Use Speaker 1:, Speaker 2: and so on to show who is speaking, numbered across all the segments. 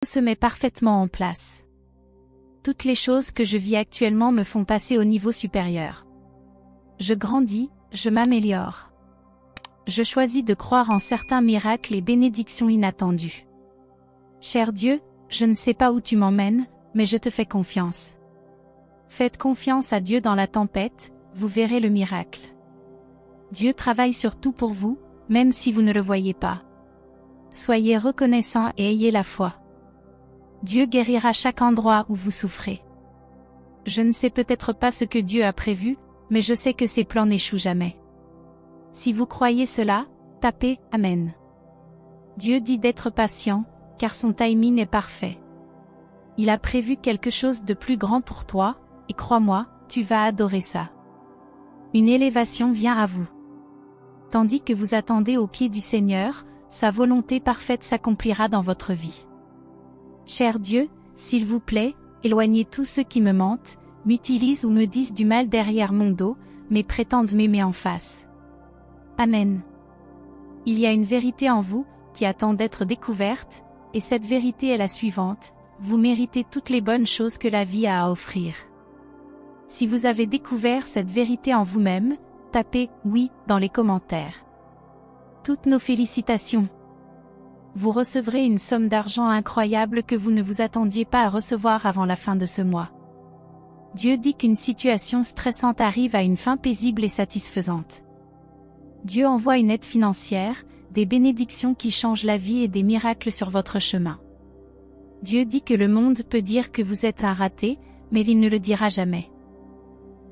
Speaker 1: Tout se met parfaitement en place. Toutes les choses que je vis actuellement me font passer au niveau supérieur. Je grandis, je m'améliore. Je choisis de croire en certains miracles et bénédictions inattendues. Cher Dieu, je ne sais pas où tu m'emmènes, mais je te fais confiance. Faites confiance à Dieu dans la tempête, vous verrez le miracle. Dieu travaille sur tout pour vous, même si vous ne le voyez pas. Soyez reconnaissants et ayez la foi. Dieu guérira chaque endroit où vous souffrez. Je ne sais peut-être pas ce que Dieu a prévu, mais je sais que ses plans n'échouent jamais. Si vous croyez cela, tapez « Amen ». Dieu dit d'être patient, car son timing est parfait. Il a prévu quelque chose de plus grand pour toi, et crois-moi, tu vas adorer ça. Une élévation vient à vous. Tandis que vous attendez au pied du Seigneur, sa volonté parfaite s'accomplira dans votre vie. Cher Dieu, s'il vous plaît, éloignez tous ceux qui me mentent, m'utilisent ou me disent du mal derrière mon dos, mais prétendent m'aimer en face. Amen. Il y a une vérité en vous, qui attend d'être découverte, et cette vérité est la suivante: vous méritez toutes les bonnes choses que la vie a à offrir. Si vous avez découvert cette vérité en vous-même, tapez « oui » dans les commentaires. Toutes nos félicitations. Vous recevrez une somme d'argent incroyable que vous ne vous attendiez pas à recevoir avant la fin de ce mois. Dieu dit qu'une situation stressante arrive à une fin paisible et satisfaisante. Dieu envoie une aide financière, des bénédictions qui changent la vie et des miracles sur votre chemin. Dieu dit que le monde peut dire que vous êtes un raté, mais il ne le dira jamais.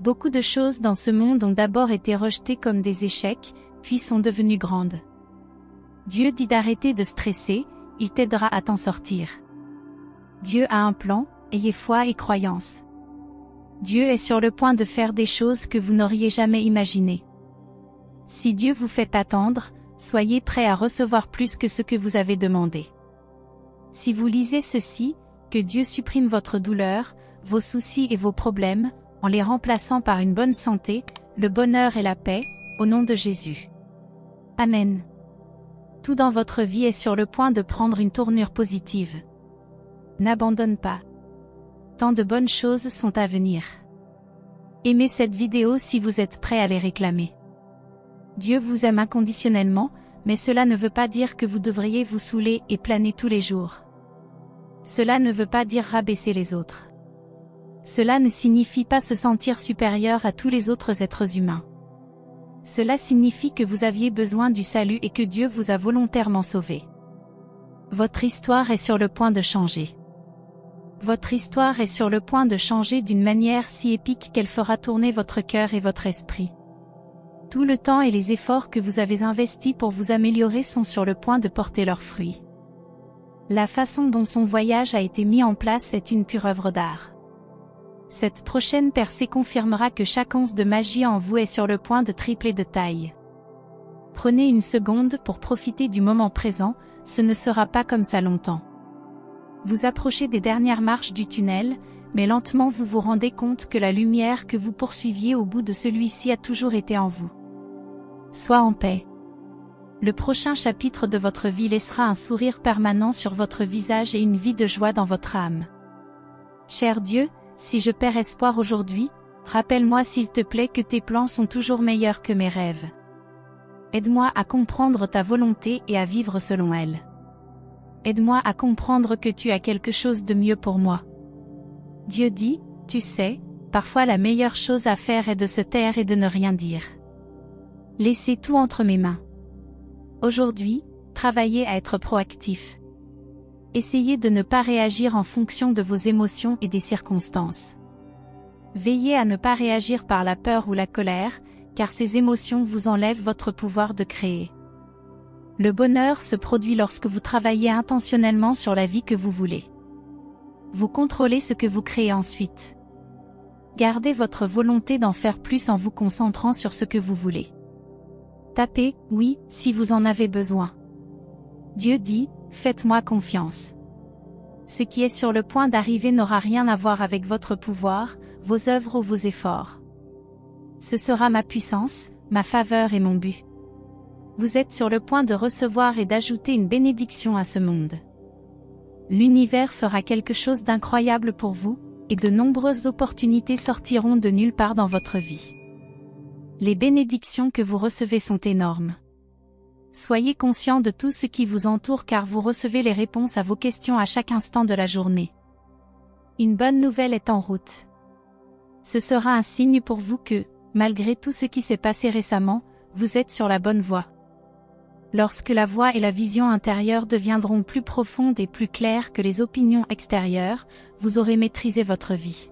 Speaker 1: Beaucoup de choses dans ce monde ont d'abord été rejetées comme des échecs, puis sont devenues grandes. Dieu dit d'arrêter de stresser, il t'aidera à t'en sortir. Dieu a un plan, ayez foi et croyance. Dieu est sur le point de faire des choses que vous n'auriez jamais imaginées. Si Dieu vous fait attendre, soyez prêts à recevoir plus que ce que vous avez demandé. Si vous lisez ceci, que Dieu supprime votre douleur, vos soucis et vos problèmes, en les remplaçant par une bonne santé, le bonheur et la paix, au nom de Jésus. Amen. Tout dans votre vie est sur le point de prendre une tournure positive. N'abandonne pas. Tant de bonnes choses sont à venir. Aimez cette vidéo si vous êtes prêt à les réclamer. Dieu vous aime inconditionnellement, mais cela ne veut pas dire que vous devriez vous saouler et planer tous les jours. Cela ne veut pas dire rabaisser les autres. Cela ne signifie pas se sentir supérieur à tous les autres êtres humains. Cela signifie que vous aviez besoin du salut et que Dieu vous a volontairement sauvé. Votre histoire est sur le point de changer. Votre histoire est sur le point de changer d'une manière si épique qu'elle fera tourner votre cœur et votre esprit. Tout le temps et les efforts que vous avez investis pour vous améliorer sont sur le point de porter leurs fruits. La façon dont son voyage a été mis en place est une pure œuvre d'art. Cette prochaine percée confirmera que chaque once de magie en vous est sur le point de tripler de taille. Prenez une seconde pour profiter du moment présent, ce ne sera pas comme ça longtemps. Vous approchez des dernières marches du tunnel, mais lentement vous vous rendez compte que la lumière que vous poursuiviez au bout de celui-ci a toujours été en vous. Sois en paix. Le prochain chapitre de votre vie laissera un sourire permanent sur votre visage et une vie de joie dans votre âme. Cher Dieu, si je perds espoir aujourd'hui, rappelle-moi s'il te plaît que tes plans sont toujours meilleurs que mes rêves. Aide-moi à comprendre ta volonté et à vivre selon elle. Aide-moi à comprendre que tu as quelque chose de mieux pour moi. Dieu dit, tu sais, parfois la meilleure chose à faire est de se taire et de ne rien dire. Laissez tout entre mes mains. Aujourd'hui, travaillez à être proactif. Essayez de ne pas réagir en fonction de vos émotions et des circonstances. Veillez à ne pas réagir par la peur ou la colère, car ces émotions vous enlèvent votre pouvoir de créer. Le bonheur se produit lorsque vous travaillez intentionnellement sur la vie que vous voulez. Vous contrôlez ce que vous créez ensuite. Gardez votre volonté d'en faire plus en vous concentrant sur ce que vous voulez. Tapez « oui » si vous en avez besoin. Dieu dit « faites-moi confiance ». Ce qui est sur le point d'arriver n'aura rien à voir avec votre pouvoir, vos œuvres ou vos efforts. Ce sera ma puissance, ma faveur et mon but. Vous êtes sur le point de recevoir et d'ajouter une bénédiction à ce monde. L'univers fera quelque chose d'incroyable pour vous, et de nombreuses opportunités sortiront de nulle part dans votre vie. Les bénédictions que vous recevez sont énormes. Soyez conscient de tout ce qui vous entoure car vous recevez les réponses à vos questions à chaque instant de la journée. Une bonne nouvelle est en route. Ce sera un signe pour vous que, malgré tout ce qui s'est passé récemment, vous êtes sur la bonne voie. Lorsque la voix et la vision intérieure deviendront plus profondes et plus claires que les opinions extérieures, vous aurez maîtrisé votre vie.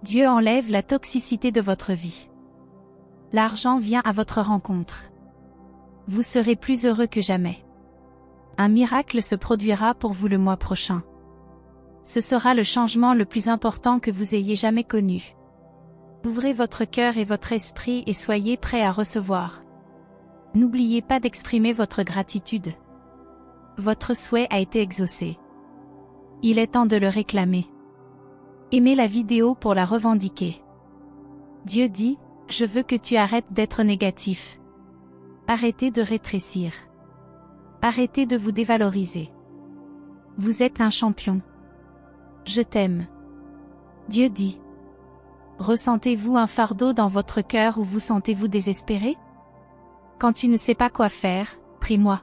Speaker 1: Dieu enlève la toxicité de votre vie. L'argent vient à votre rencontre. Vous serez plus heureux que jamais. Un miracle se produira pour vous le mois prochain. Ce sera le changement le plus important que vous ayez jamais connu. Ouvrez votre cœur et votre esprit et soyez prêts à recevoir. N'oubliez pas d'exprimer votre gratitude. Votre souhait a été exaucé. Il est temps de le réclamer. Aimez la vidéo pour la revendiquer. Dieu dit, je veux que tu arrêtes d'être négatif. Arrêtez de rétrécir. Arrêtez de vous dévaloriser. Vous êtes un champion. Je t'aime. Dieu dit. Ressentez-vous un fardeau dans votre cœur ou vous sentez-vous désespéré? Quand tu ne sais pas quoi faire, prie-moi.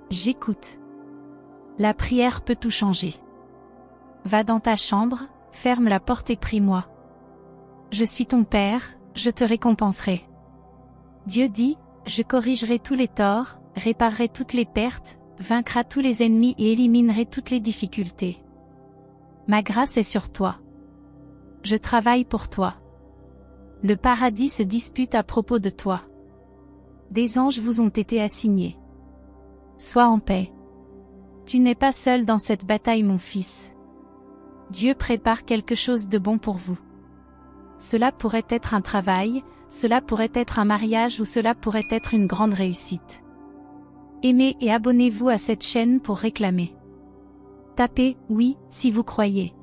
Speaker 1: J'écoute. La prière peut tout changer. Va dans ta chambre, ferme la porte et prie-moi. Je suis ton Père, je te récompenserai. Dieu dit, je corrigerai tous les torts, réparerai toutes les pertes, vaincrai tous les ennemis et éliminerai toutes les difficultés. Ma grâce est sur toi. Je travaille pour toi. Le paradis se dispute à propos de toi. Des anges vous ont été assignés. Sois en paix. Tu n'es pas seul dans cette bataille, mon fils. Dieu prépare quelque chose de bon pour vous. Cela pourrait être un travail, cela pourrait être un mariage ou cela pourrait être une grande réussite. Aimez et abonnez-vous à cette chaîne pour réclamer. Tapez « oui » si vous croyez.